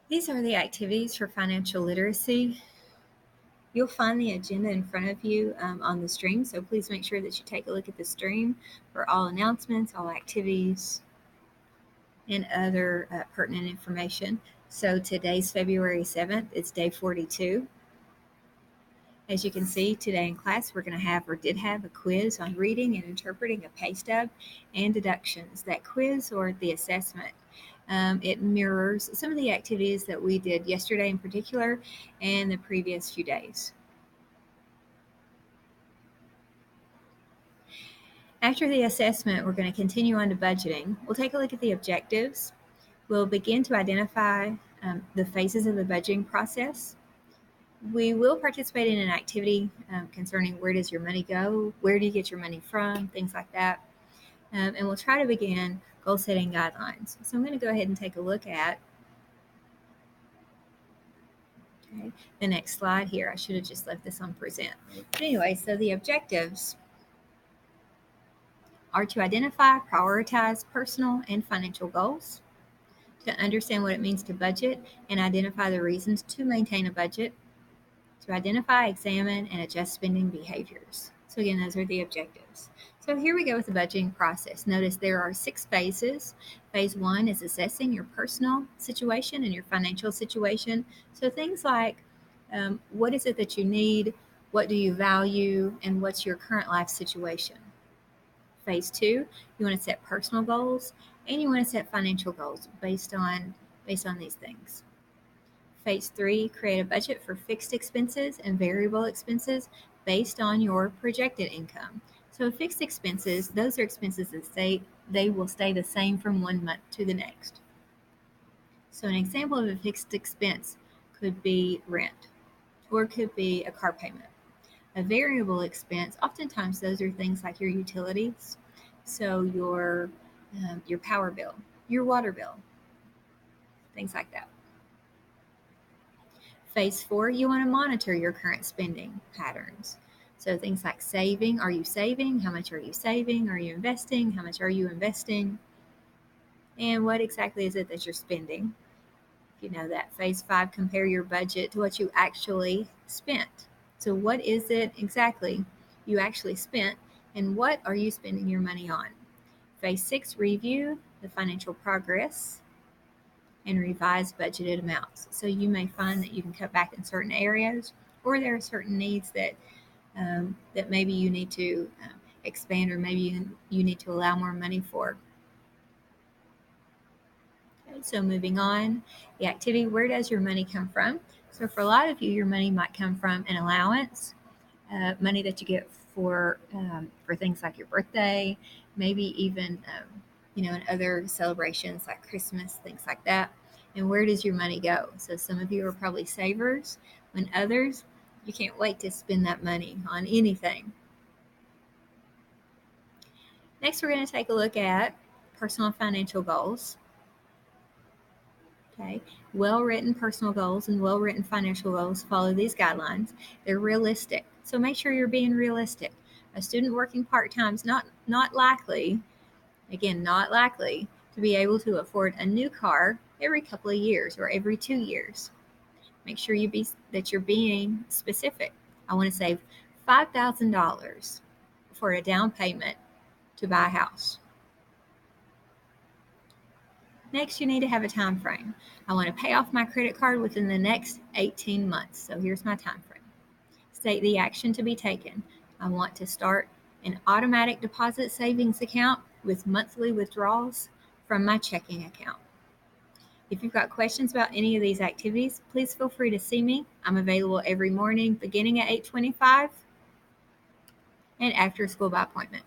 These are the activities for financial literacy. You'll find the agenda in front of you on the stream, so please make sure that you take a look at the stream for all announcements, all activities, and other pertinent information. So today's February 7th. It's day 42. As you can see, today in class, we're going to have or did have a quiz on reading and interpreting a pay stub and deductions. That quiz or the assessment, it mirrors some of the activities that we did yesterday in particular and the previous few days. After the assessment, we're going to continue on to budgeting. We'll take a look at the objectives. We'll begin to identify the phases of the budgeting process. We will participate in an activity concerning where does your money go, where do you get your money from, things like that. And we'll try to begin goal setting guidelines. So I'm going to go ahead and take a look at the next slide here. I should have just left this on present. But anyway, so the objectives are to identify, prioritize personal and financial goals, to understand what it means to budget and identify the reasons to maintain a budget, to identify, examine, and adjust spending behaviors. So again, those are the objectives. So here we go with the budgeting process. Notice there are 6 phases. Phase 1 is assessing your personal situation and your financial situation. So things like what is it that you need, what do you value, and what's your current life situation. Phase 2, you want to set personal goals and you want to set financial goals based on these things. Phase 3, create a budget for fixed expenses and variable expenses based on your projected income. So fixed expenses, those are expenses that they will stay the same from one month to the next. So an example of a fixed expense could be rent, or it could be a car payment. A variable expense, oftentimes those are things like your utilities, so your power bill, your water bill, things like that. Phase 4, you want to monitor your current spending patterns. So things like saving. Are you saving? How much are you saving? Are you investing? How much are you investing? And what exactly is it that you're spending? If you know that. Phase 5, compare your budget to what you actually spent. So what is it exactly you actually spent and what are you spending your money on? Phase 6, review the financial progress and revise budgeted amounts. So you may find that you can cut back in certain areas, or there are certain needs that that maybe you need to expand, or maybe you need to allow more money for. Okay, so moving on, the activity, where does your money come from? So for a lot of you, your money might come from an allowance, money that you get for things like your birthday, maybe even in other celebrations like Christmas, things like that. And where does your money go? So some of you are probably savers, when others, you can't wait to spend that money on anything. Next, we're going to take a look at personal financial goals. Okay, well-written personal goals and well-written financial goals follow these guidelines. They're realistic, so make sure you're being realistic. A student working part-time is not likely to be able to afford a new car every couple of years or every 2 years. Make sure that you're being specific. I want to save $5,000 for a down payment to buy a house. Next, you need to have a time frame. I want to pay off my credit card within the next 18 months. So here's my time frame. State the action to be taken. I want to start an automatic deposit savings account with monthly withdrawals from my checking account. If you've got questions about any of these activities, please feel free to see me. I'm available every morning beginning at 8:25 and after school by appointment.